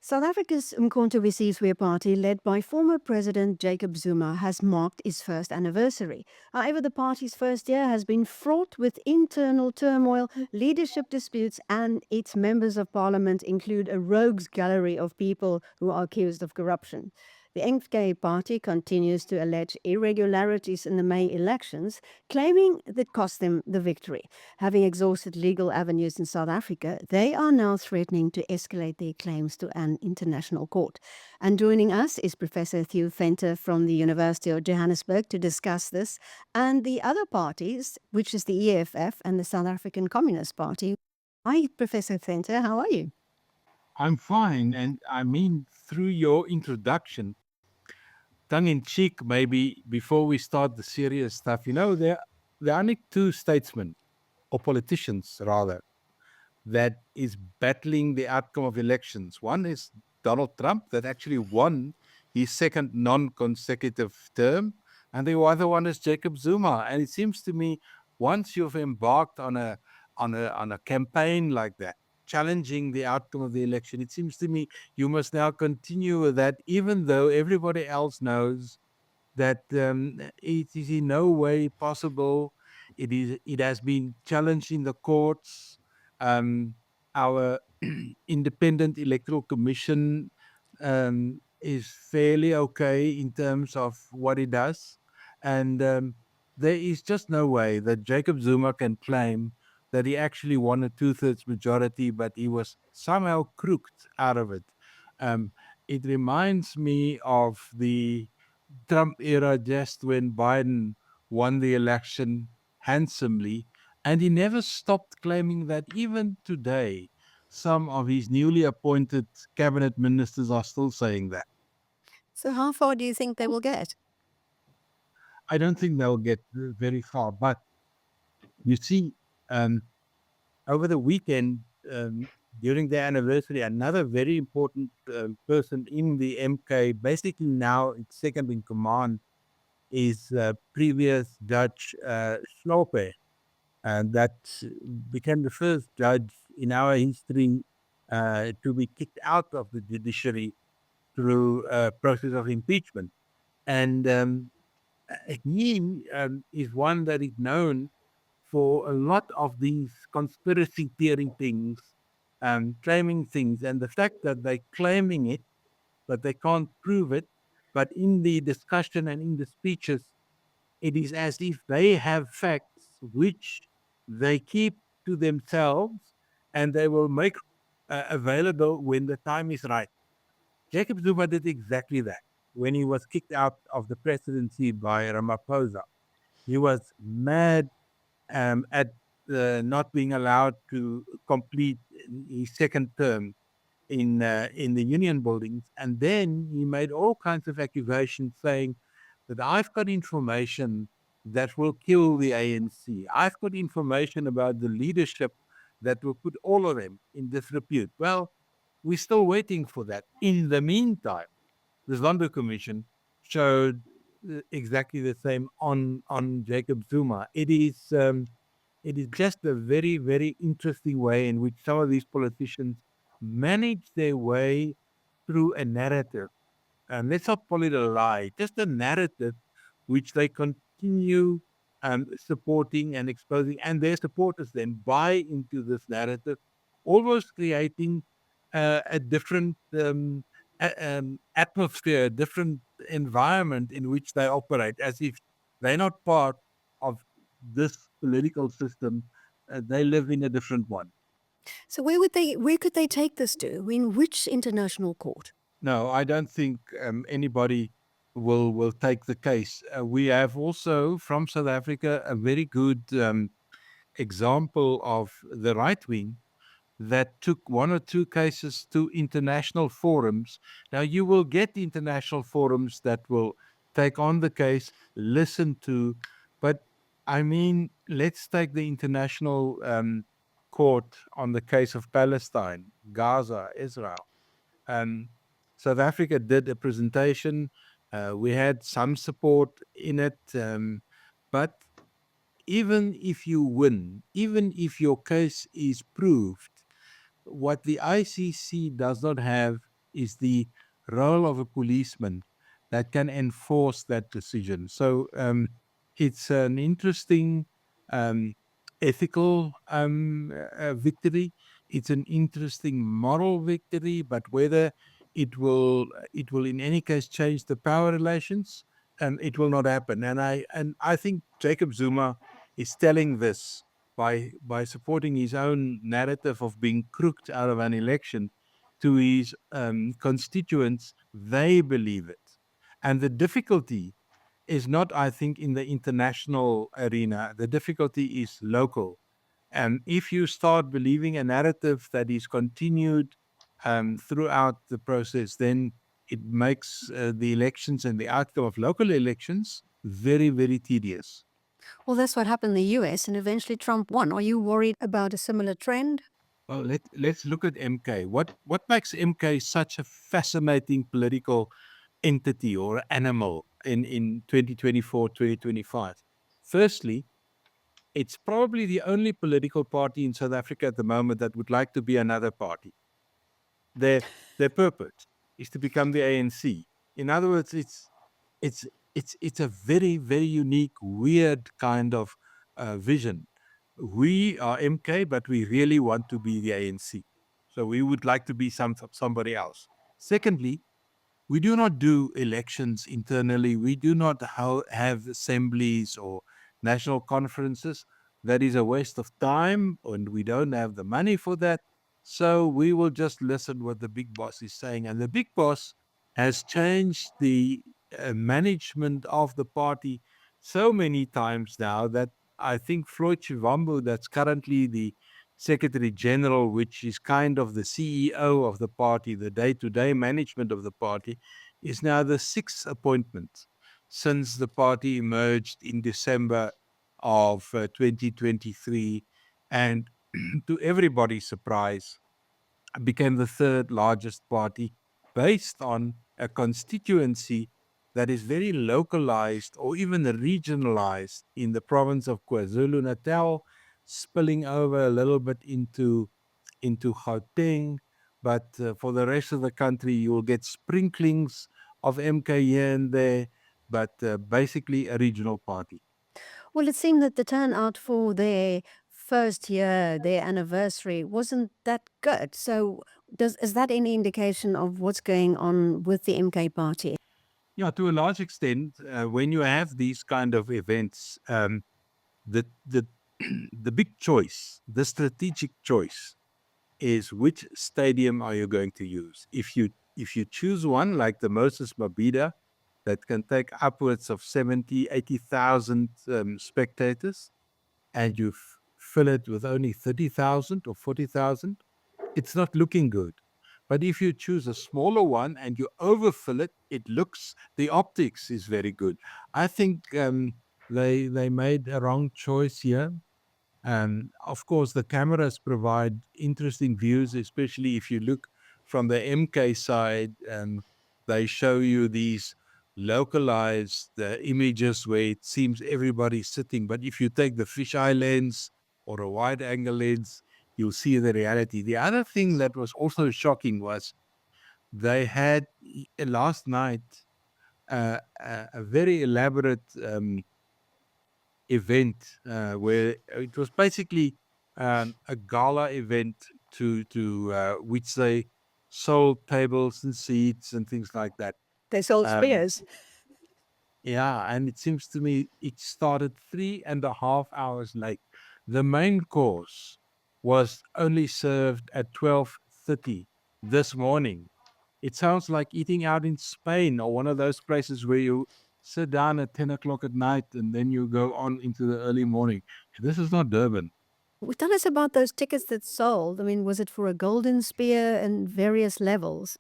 South Africa's Umkhonto party, led by former President Jacob Zuma, has marked its first anniversary. However, the party's first year has been fraught with internal turmoil, leadership disputes, and its members of parliament include a rogues gallery of people who are accused of corruption. The MK party continues to allege irregularities in the May elections, claiming that cost them the victory. Having exhausted legal avenues in South Africa, they are now threatening to escalate their claims to an international court. And joining us is Professor Theo Venter from the University of Johannesburg to discuss this and the other parties, which is the EFF and the South African Communist Party. Hi, Professor Venter, how are you? I'm fine. And I mean, through your introduction, tongue in cheek, maybe before we start the serious stuff, there are only two statesmen or politicians, rather, that is battling the outcome of elections. One is Donald Trump, that actually won his second non consecutive term. And the other one is Jacob Zuma. And it seems to me, once you've embarked on a campaign like that, challenging the outcome of the election, it seems to me you must now continue with that, even though everybody else knows that it is in no way possible. It has been challenged in the courts. Um, our independent electoral commission is fairly okay in terms of what it does, and there is just no way that Jacob Zuma can claim that he actually won a two-thirds majority, but he was somehow crooked out of it. Um, it reminds me of the Trump era, just when Biden won the election handsomely, and he never stopped claiming that even today, some of his newly appointed cabinet ministers are still saying that. So, how far do you think they will get? I don't think they'll get very far. But you see, um, over the weekend, during the anniversary, another very important person in the MK, basically now it's second in command, is previous Judge Slope, and that became the first judge in our history to be kicked out of the judiciary through a process of impeachment. And he is one that is known for a lot of these conspiracy theory things, claiming things, and the fact that they're claiming it, but they can't prove it. But in the discussion and in the speeches, it is as if they have facts which they keep to themselves and they will make available when the time is right. Jacob Zuma did exactly that when he was kicked out of the presidency by Ramaphosa. He was mad at not being allowed to complete his second term in the union buildings, and then he made all kinds of accusations saying that I've got information that will kill the ANC. I've got information about the leadership that will put all of them in disrepute. Well, we're still waiting for that. In the meantime, the Zondo Commission showed exactly the same on Jacob Zuma. It is just a very, very interesting way in which some of these politicians manage their way through a narrative. And let's not call it a lie, just a narrative which they continue supporting and exposing, and their supporters then buy into this narrative, almost creating a different atmosphere, a different environment in which they operate, as if they're not part of this political system. They live in a different one. So, where could they take this to? In which international court? No, I don't think anybody will take the case. We have also from South Africa a very good example of the right wing that took one or two cases to international forums. Now, you will get international forums that will take on the case, listen to, but I mean, let's take the international court on the case of Palestine, Gaza, Israel. Um, South Africa did a presentation. We had some support in it, but even if you win, even if your case is proved, what the ICC does not have is the role of a policeman that can enforce that decision. So it's an interesting um, ethical victory. It's an interesting moral victory, but whether it will in any case change the power relations, and it will not happen. And I think Jacob Zuma is telling this by supporting his own narrative of being crooked out of an election to his constituents. They believe it, and the difficulty is not, I think, in the international arena. The difficulty is local. And if you start believing a narrative that is continued throughout the process, then it makes the elections and the outcome of local elections very, very tedious. Well, that's what happened in the US, and eventually Trump won. Are you worried about a similar trend? Well, let's look at MK. What makes MK such a fascinating political entity or animal in 2024, 2025? Firstly, it's probably the only political party in South Africa at the moment that would like to be another party. Their their purpose is to become the ANC. In other words, it's it's a very, very unique, weird kind of vision. We are MK, but we really want to be the ANC. So we would like to be somebody else. Secondly, we do not do elections internally. We do not have assemblies or national conferences. That is a waste of time, and we don't have the money for that. So we will just listen what the big boss is saying. And the big boss has changed the management of the party so many times now that I think Floyd Shivambu, that's currently the Secretary General, which is kind of the CEO of the party, the day to day management of the party, is now the sixth appointment since the party emerged in December of 2023. And to everybody's surprise, became the third largest party based on a constituency that is very localized or even regionalized in the province of KwaZulu-Natal, spilling over a little bit into Gauteng. But for the rest of the country, you will get sprinklings of MK here and there, but basically a regional party. Well, it seemed that the turnout for their first year, their anniversary, wasn't that good. So, is that any indication of what's going on with the MK party? Yeah, to a large extent, when you have these kind of events, the the big choice, the strategic choice, is which stadium are you going to use. If you choose one like the Moses Mabhida that can take upwards of 70, 80,000 spectators, and you fill it with only 30,000 or 40,000, it's not looking good. But if you choose a smaller one and you overfill it, the optics is very good. I think they made a wrong choice here. Of course, the cameras provide interesting views, especially if you look from the MK side. They show you these localized images where it seems everybody's sitting. But if you take the fisheye lens or a wide angle lens, you'll see the reality. The other thing that was also shocking was they had last night a very elaborate event where it was basically a gala event to which they sold tables and seats and things like that. They sold Um, spears. yeah, and it seems to me it started 3.5 hours late. The main course was only served at 12:30 this morning. It sounds like eating out in Spain or one of those places where you sit down at 10 o'clock at night and then you go on into the early morning. This is not Durban. Tell us about those tickets that sold. I mean, was it for a golden spear and various levels?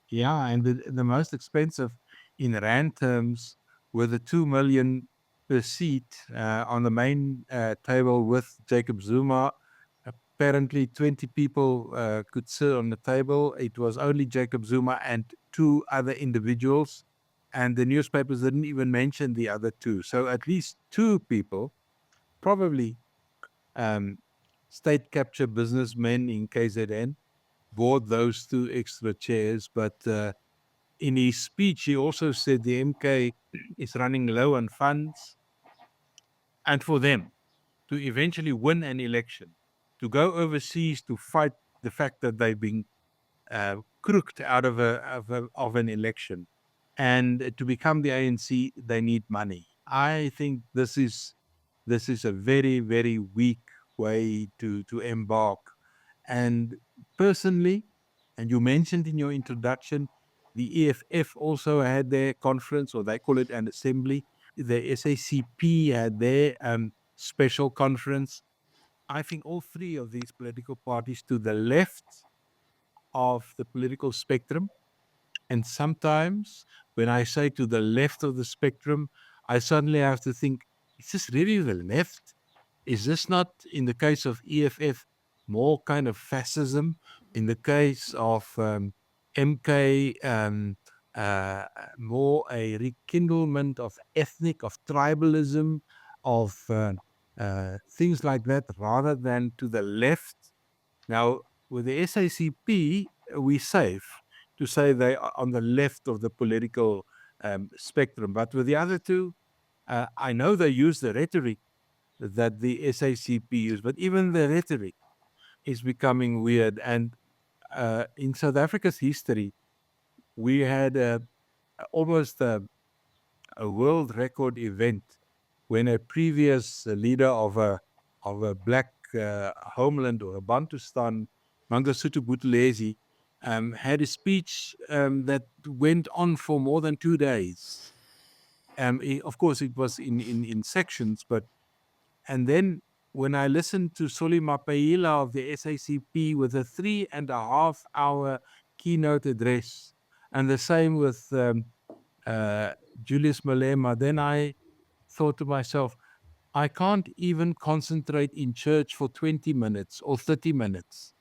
Yeah, and the most expensive in rand terms were the 2 million per seat on the main table with Jacob Zuma. Apparently, 20 people could sit on the table. It was only Jacob Zuma and two other individuals, and the newspapers didn't even mention the other two. So at least two people, probably um, state capture businessmen in KZN, bought those 2 extra chairs. But in his speech, he also said the MK is running low on funds, and for them to eventually win an election, to go overseas to fight the fact that they've been crooked out of an election, and to become the ANC, they need money. I think this is a very, very weak way to embark. And personally, and you mentioned in your introduction, the EFF also had their conference, or they call it an assembly. The SACP had their special conference. I think all three of these political parties to the left of the political spectrum, and sometimes when I say to the left of the spectrum, I suddenly have to think, is this really the left? Is this not, in the case of EFF, more kind of fascism? In the case of MK, uh, more a rekindlement of ethnic, of tribalism, of things like that, rather than to the left? Now, with the SACP, we're safe to say they are on the left of the political spectrum. But with the other two, I know they use the rhetoric that the SACP use, but even the rhetoric is becoming weird. And in South Africa's history, we had almost a world record event when a previous leader of a black homeland or a Bantustan, Mangosuthu Buthelezi, had a speech that went on for more than 2 days. Of course, it was in sections, but and then when I listened to Solly Mapaila of the SACP with a 3.5 hour keynote address, and the same with uh, Julius Malema, then I thought to myself, I can't even concentrate in church for 20 minutes or 30 minutes,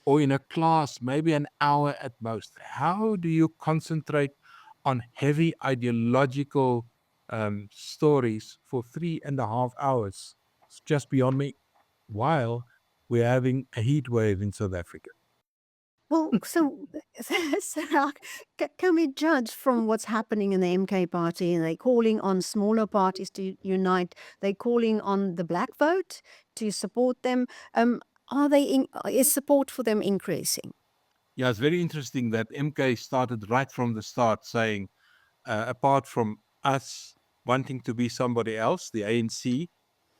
or in a class, maybe an hour at most. How do you concentrate on heavy ideological stories for 3.5 hours? It's just beyond me. While we're having a heat wave in South Africa. Well, so, so can we judge from what's happening in the MK party? And they're calling on smaller parties to unite. They're calling on the black vote to support them. Is support for them increasing? Yeah, it's very interesting that MK started right from the start saying, apart from us wanting to be somebody else, the ANC,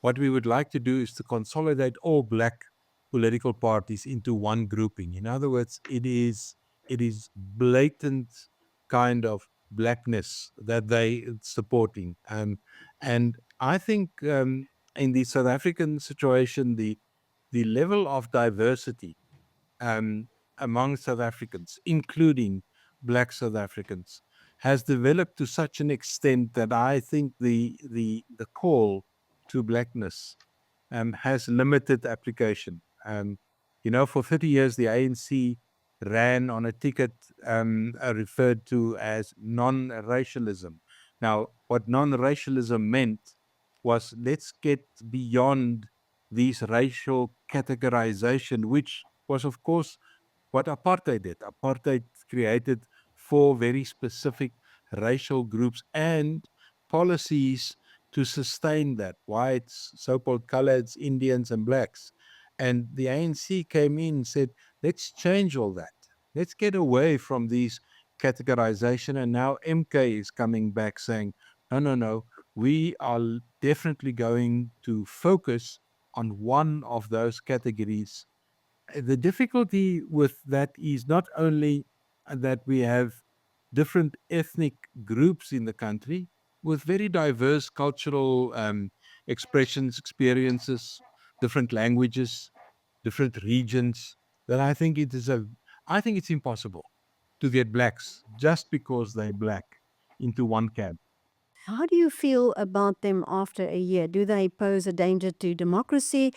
what we would like to do is to consolidate all black political parties into one grouping. In other words, it is blatant kind of blackness that they supporting. And I think in the South African situation, the level of diversity um, among South Africans, including Black South Africans, has developed to such an extent that I think the call to blackness has limited application. For 30 years, the ANC ran on a ticket referred to as non-racialism. Now, what non-racialism meant was let's get beyond these racial categorization, which was, of course, what apartheid did. Apartheid created 4 very specific racial groups and policies to sustain that: whites, so called coloreds, Indians, and blacks. And the ANC came in and said, let's change all that. Let's get away from these categorization. And now MK is coming back saying, no, no, no, we are definitely going to focus on one of those categories. The difficulty with that is not only that we have different ethnic groups in the country with very diverse cultural expressions, experiences, different languages, different regions, that I think it's impossible to get blacks just because they're black into one camp. How do you feel about them after a year? Do they pose a danger to democracy?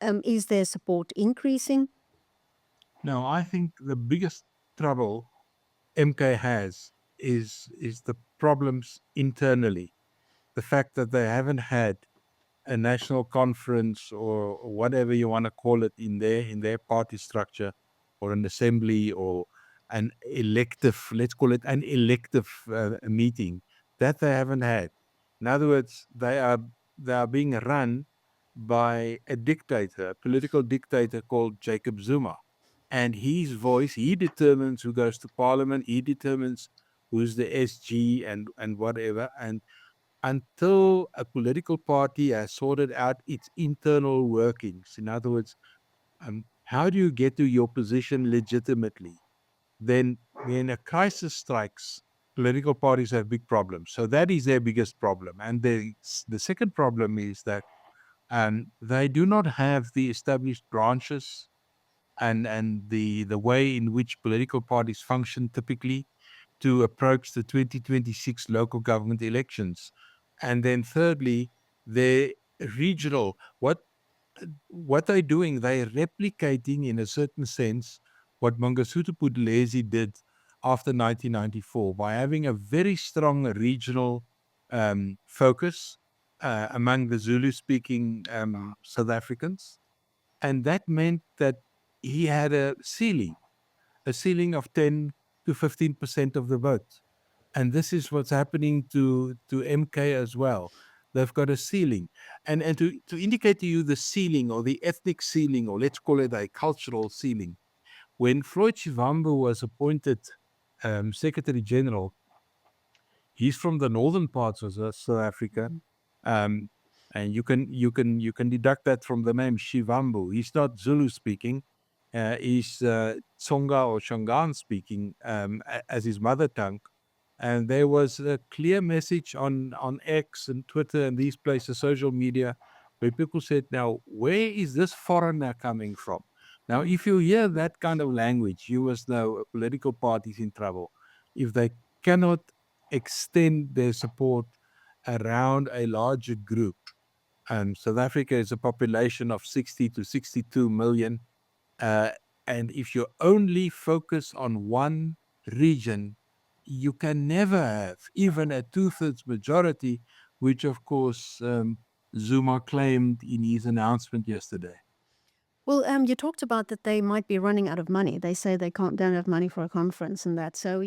Is their support increasing? Now, I think the biggest trouble MK has is the problems internally. The fact that they haven't had a national conference or whatever you want to call it in their party structure or an assembly or an elective, let's call it an elective meeting, that they haven't had. In other words, they are being run by a dictator, a political dictator called Jacob Zuma. And his voice, he determines who goes to parliament, he determines who's the SG and whatever. And until a political party has sorted out its internal workings, in other words, how do you get to your position legitimately? Then when a crisis strikes, political parties have big problems. So that is their biggest problem. And the second problem is that they do not have the established branches and the way in which political parties function typically to approach the 2026 local government elections. And then thirdly, the regional, what they're doing, they're replicating in a certain sense what Mangosuthu Buthelezi did after 1994 by having a very strong regional focus among the Zulu-speaking South Africans. And that meant that he had a ceiling of 10 to 15% of the vote. And this is what's happening to MK as well. They've got a ceiling. And to indicate to you the ceiling or the ethnic ceiling, or let's call it a cultural ceiling, when Floyd Shivambu was appointed Secretary General, he's from the northern parts of South Africa. Um, and you can deduct that from the name Shivambu. He's not Zulu speaking. He's Tsonga or Shangaan speaking as his mother tongue. And there was a clear message on X and Twitter and these places, social media, where people said, now, where is this foreigner coming from? Now, if you hear that kind of language, you must know a political party is in trouble. If they cannot extend their support around a larger group, and South Africa is a population of 60 to 62 million, uh, and if you only focus on one region, you can never have even a two-thirds majority, which of course Zuma claimed in his announcement yesterday. Well, you talked about that they might be running out of money. They say they don't have money for a conference and that. So,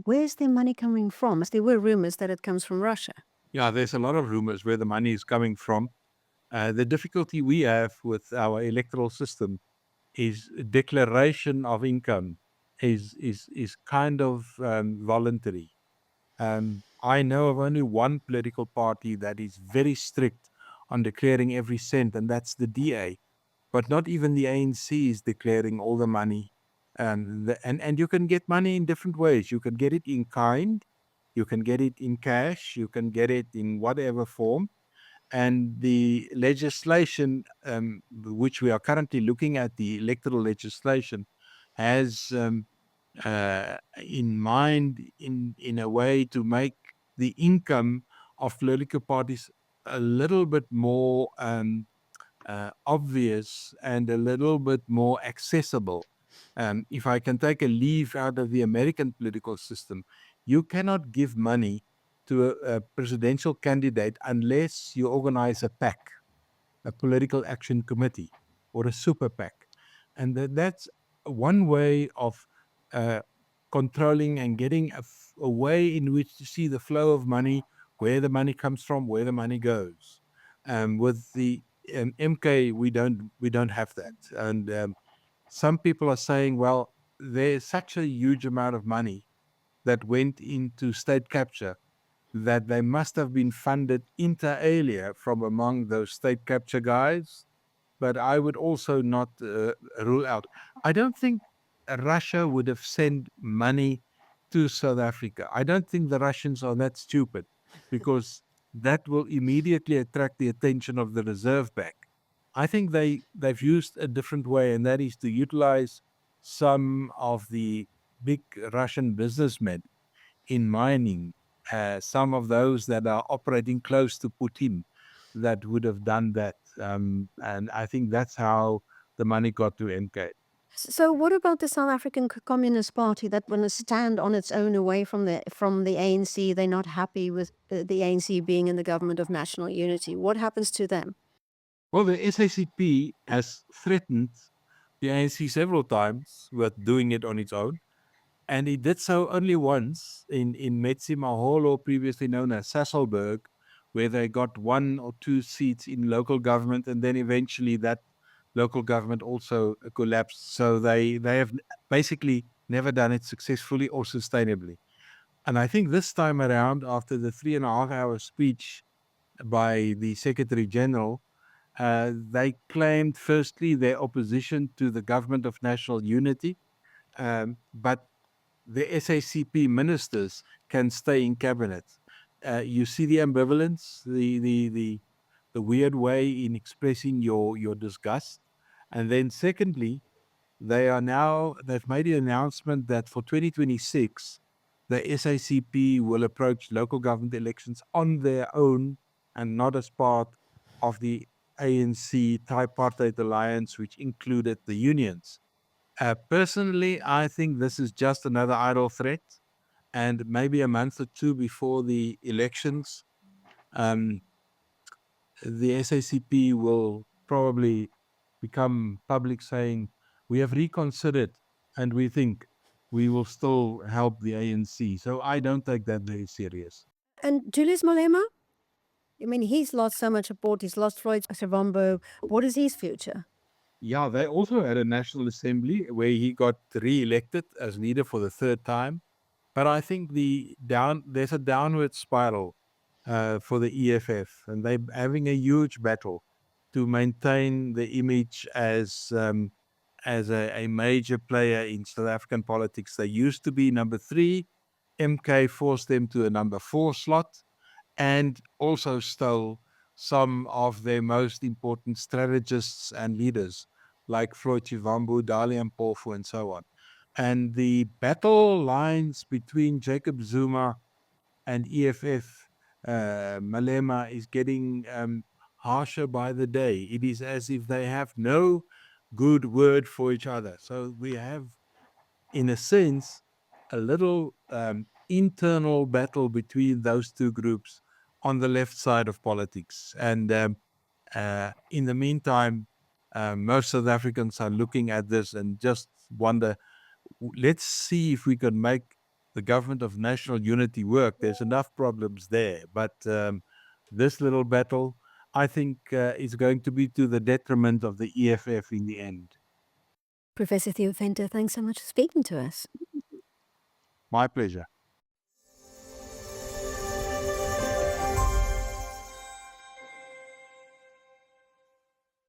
where's their money coming from? As there were rumors that it comes from Russia. Yeah, there's a lot of rumors where the money is coming from. The difficulty we have with our electoral system is declaration of income is kind of voluntary. I know of only one political party that is very strict on declaring every cent, and that's the DA. But not even the ANC is declaring all the money. And you can get money in different ways. You can get it in kind, you can get it in cash, you can get it in whatever form. And the legislation, which we are currently looking at, the electoral legislation, has in mind in a way to make the income of political parties a little bit more obvious and a little bit more accessible. If I can take a leaf out of the American political system, you cannot give money to a presidential candidate unless you organize a PAC, a political action committee, or a super PAC. And that's one way of uh, controlling and getting a way in which to see the flow of money, where the money comes from, where the money goes. With the MK, we don't have that. And some people are saying, well, there's such a huge amount of money that went into state capture that they must have been funded inter alia from among those state capture guys. But I would also not rule out. I don't think Russia would have sent money to South Africa. I don't think the Russians are that stupid, because that will immediately attract the attention of the Reserve Bank. I think they've used a different way, and that is to utilize some of the big Russian businessmen in mining, some of those that are operating close to Putin that would have done that. And I think that's how the money got to MK. So, what about the South African Communist Party that want to stand on its own away from the ANC? They're not happy with the ANC being in the government of national unity. What happens to them? Well, the SACP has threatened the ANC several times with doing it on its own. And he did so only once in Metsi Maholo, previously known as Sasolburg, where they got 1 or 2 seats in local government, and then eventually that local government also collapsed. So they have basically never done it successfully or sustainably. And I think this time around, after the 3.5 hour speech by the Secretary General, they claimed firstly their opposition to the government of national unity, but the SACP ministers can stay in cabinet. You see the ambivalence, the weird way in expressing your disgust. And then secondly, they've made an announcement that for 2026, the SACP will approach local government elections on their own and not as part of the ANC tripartite alliance, which included the unions. Personally, I think this is just another idle threat. And maybe a month or two before the elections, um, the SACP will probably become public saying, we have reconsidered and we think we will still help the ANC. So I don't take that very serious. And Julius Malema? I mean, he's lost so much support. He's lost Floyd Shivambu. What is his future? Yeah, they also had a National Assembly where he got re-elected as leader for the third time. But I think there's a downward spiral for the EFF, and they're having a huge battle to maintain the image as a major player in South African politics. They used to be number 3. MK forced them to a number 4 slot, and also stole some of their most important strategists and leaders like Floyd Shivambu, Dali Mpofu, and so on. And the battle lines between Jacob Zuma and EFF, Malema, is getting harsher by the day. It is as if they have no good word for each other. So we have, in a sense, a little internal battle between those two groups on the left side of politics. And in the meantime, most South Africans are looking at this and just wonder, let's see if we can make the government of national unity work. There's enough problems there. But this little battle, I think, is going to be to the detriment of the EFF in the end. Professor Theo Venter, thanks so much for speaking to us. My pleasure.